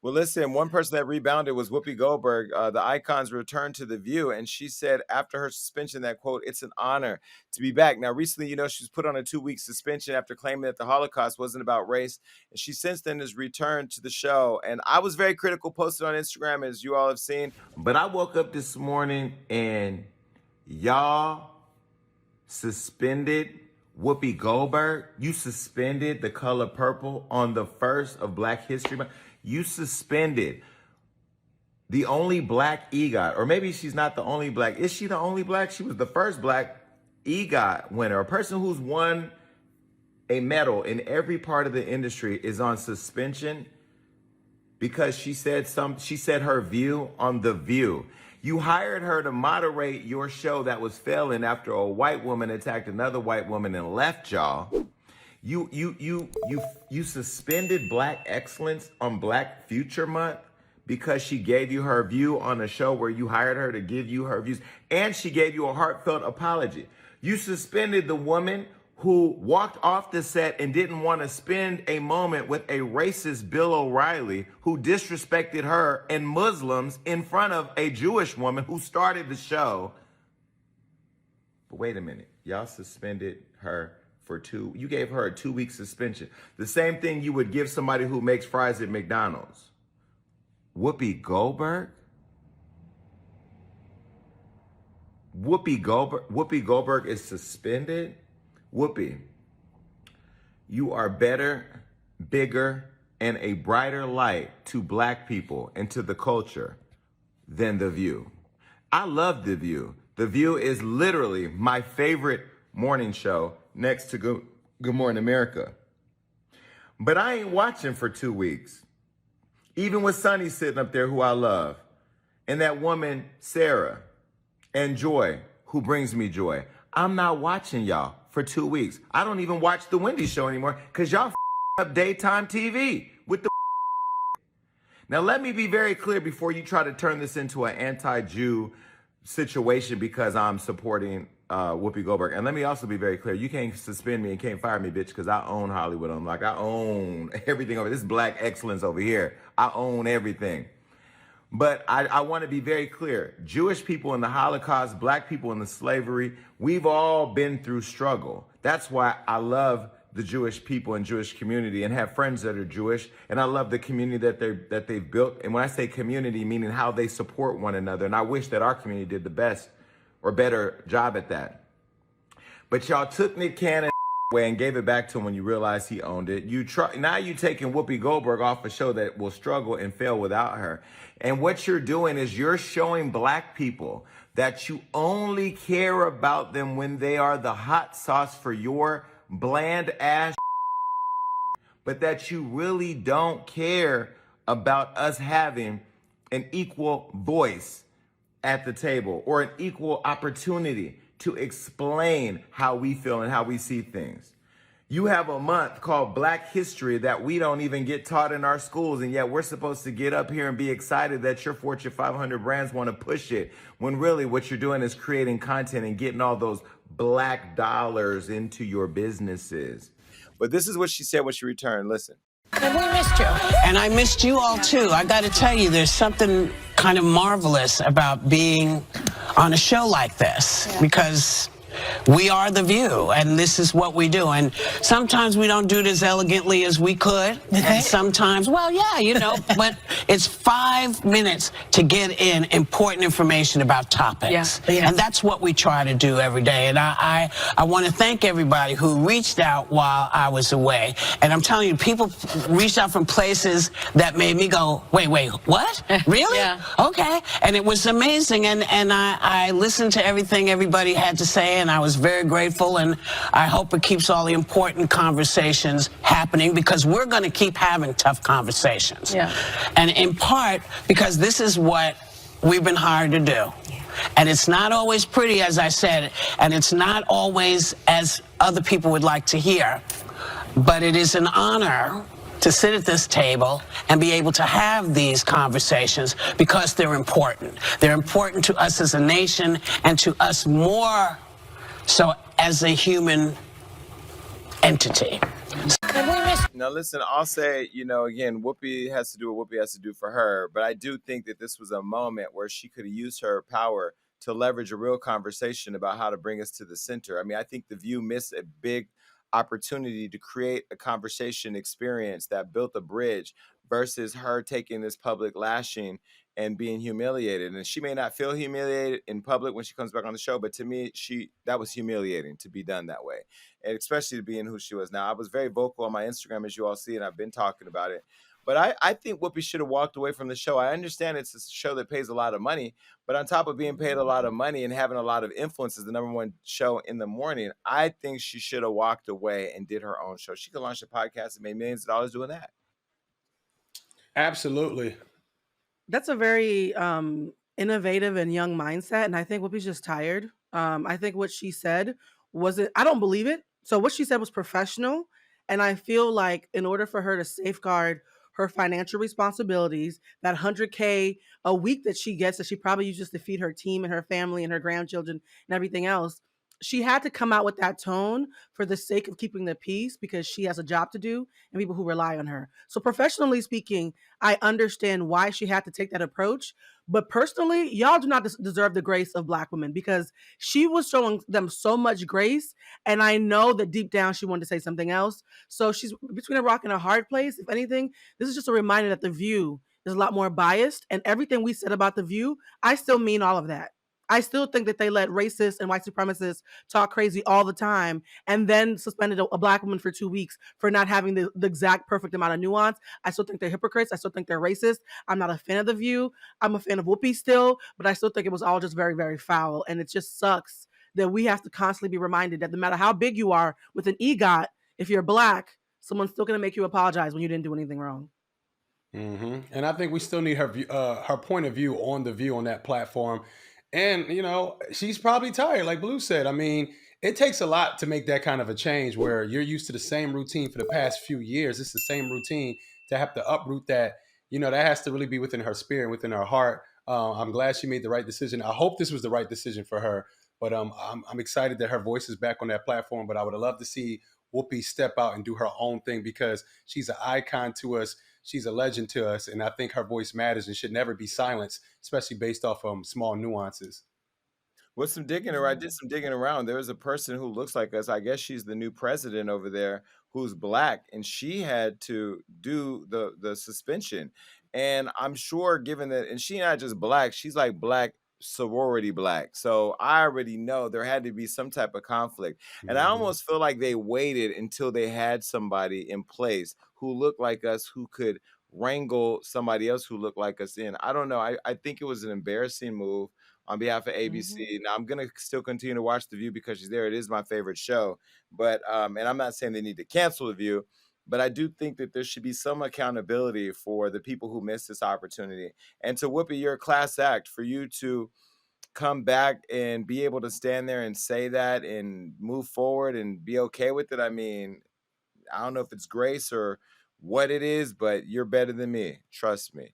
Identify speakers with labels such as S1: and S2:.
S1: Well, listen, one person that rebounded was Whoopi Goldberg. The Icons returned to The View, and she said after her suspension that, quote, "It's an honor to be back." Now, recently, she was put on a 2-week suspension after claiming that the Holocaust wasn't about race, and she since then has returned to the show. And I was very critical, posted on Instagram, as you all have seen.
S2: But I woke up this morning and y'all suspended Whoopi Goldberg. You suspended The Color Purple on the 1st of Black History Month. You suspended the only Black EGOT, or maybe she's not the only Black. Is she the only Black? She was the first Black EGOT winner. A person who's won a medal in every part of the industry is on suspension because she said her view on The View. You hired her to moderate your show that was failing after a white woman attacked another white woman and left y'all. You suspended Black Excellence on Black Future Month because she gave you her view on a show where you hired her to give you her views, and she gave you a heartfelt apology. You suspended the woman who walked off the set and didn't want to spend a moment with a racist Bill O'Reilly who disrespected her and Muslims in front of a Jewish woman who started the show. But wait a minute, y'all suspended her you gave her a 2-week suspension. The same thing you would give somebody who makes fries at McDonald's. Whoopi Goldberg? Whoopi Goldberg is suspended? Whoopi, you are better, bigger, and a brighter light to Black people and to the culture than The View. I love The View. The View is literally my favorite morning show next to Good Morning America. But I ain't watching for 2 weeks. Even with Sonny sitting up there, who I love, and that woman, Sarah, and Joy, who brings me joy. I'm not watching y'all for 2 weeks. I don't even watch The Wendy Show anymore because y'all up daytime TV with the. Now, let me be very clear before you try to turn this into an anti-Jew situation because I'm supporting Whoopi Goldberg. And let me also be very clear. You can't suspend me and can't fire me, bitch, because I own Hollywood. I'm like, I own everything over this Black excellence over here. I own everything. But I want to be very clear. Jewish people in the Holocaust, Black people in the slavery, we've all been through struggle. That's why I love the Jewish people and Jewish community and have friends that are Jewish. And I love the community that they've built. And when I say community, meaning how they support one another. And I wish that our community did the best or better job at that. But y'all took Nick Cannon away and gave it back to him when you realized he owned it. Now you taking Whoopi Goldberg off a show that will struggle and fail without her. And what you're doing is you're showing Black people that you only care about them when they are the hot sauce for your bland ass, but that you really don't care about us having an equal voice at the table or an equal opportunity to explain how we feel and how we see things. You have a month called Black History that we don't even get taught in our schools, and yet we're supposed to get up here and be excited that your Fortune 500 brands want to push it, when really what you're doing is creating content and getting all those Black dollars into your businesses.
S1: But this is what she said when she returned. Listen.
S3: And we missed you. And I missed you all, too. I got to tell you, there's something kind of marvelous about being on a show like this, because we are The View, and this is what we do. And sometimes we don't do it as elegantly as we could. And sometimes, well, yeah, but it's 5 minutes to get in important information about topics. Yeah. And that's what we try to do every day. And I want to thank everybody who reached out while I was away. And I'm telling you, people reached out from places that made me go, wait, what? Really? Yeah. Okay. And it was amazing. And I listened to everything everybody had to say, and I was very grateful, and I hope it keeps all the important conversations happening, because we're going to keep having tough conversations. Yeah. And in part because this is what we've been hired to do. And it's not always pretty, as I said, and it's not always as other people would like to hear, but it is an honor to sit at this table and be able to have these conversations, because they're important. They're important to us as a nation, and to us more so as a human entity.
S1: Now, listen, I'll say, again, Whoopi has to do what Whoopi has to do for her, but I do think that this was a moment where she could have used her power to leverage a real conversation about how to bring us to the center. I mean, I think The View missed a big opportunity to create a conversation experience that built a bridge versus her taking this public lashing and being humiliated. And she may not feel humiliated in public when she comes back on the show, but to me, that was humiliating to be done that way, and especially to being who she was. Now, I was very vocal on my Instagram, as you all see, and I've been talking about it. But I think Whoopi should have walked away from the show. I understand it's a show that pays a lot of money, but on top of being paid a lot of money and having a lot of influence as the #1 show in the morning, I think she should have walked away and did her own show. She could launch a podcast and made millions of dollars doing that.
S4: Absolutely.
S5: That's a very innovative and young mindset, and I think Whoopi's just tired. I think what she said wasn't. I don't believe it. So what she said was professional, and I feel like in order for her to safeguard her financial responsibilities, that 100K a week that she gets, that she probably uses to feed her team and her family and her grandchildren and everything else, she had to come out with that tone for the sake of keeping the peace because she has a job to do and people who rely on her. So professionally speaking, I understand why she had to take that approach. But personally, y'all do not deserve the grace of Black women because she was showing them so much grace. And I know that deep down she wanted to say something else. So she's between a rock and a hard place. If anything, this is just a reminder that The View is a lot more biased. And everything we said about The View, I still mean all of that. I still think that they let racists and white supremacists talk crazy all the time and then suspended a Black woman for 2 weeks for not having the exact perfect amount of nuance. I still think they're hypocrites. I still think they're racist. I'm not a fan of The View. I'm a fan of Whoopi still, but I still think it was all just very, very foul. And it just sucks that we have to constantly be reminded that no matter how big you are with an EGOT, if you're Black, someone's still going to make you apologize when you didn't do anything wrong.
S4: And I think we still need her point of view on The View on that platform. And she's probably tired, like Blue said. I mean, it takes a lot to make that kind of a change where you're used to the same routine for the past few years. It's the same routine to have to uproot that. That has to really be within her spirit, within her heart. I'm glad she made the right decision. I hope this was the right decision for her. But I'm excited that her voice is back on that platform. But I would have loved to see Whoopi step out and do her own thing because she's an icon to us. She's a legend to us, and I think her voice matters and should never be silenced, especially based off small nuances.
S1: With some digging around, I did some digging around. There was a person who looks like us. I guess she's the new president over there, who's Black, and she had to do the suspension. And I'm sure, given that, and she's not just Black, she's like Black sorority Black. So I already know there had to be some type of conflict. And I almost feel like they waited until they had somebody in place who looked like us, who could wrangle somebody else who looked like us in. I don't know. I think it was an embarrassing move on behalf of ABC. Now I'm gonna still continue to watch The View because she's there. It is my favorite show. But and I'm not saying they need to cancel The View, but I do think that there should be some accountability for the people who missed this opportunity. And to Whoopi, you're a class act. For you to come back and be able to stand there and say that and move forward and be okay with it. I mean, I don't know if it's grace or what it is, but you're better than me. Trust me.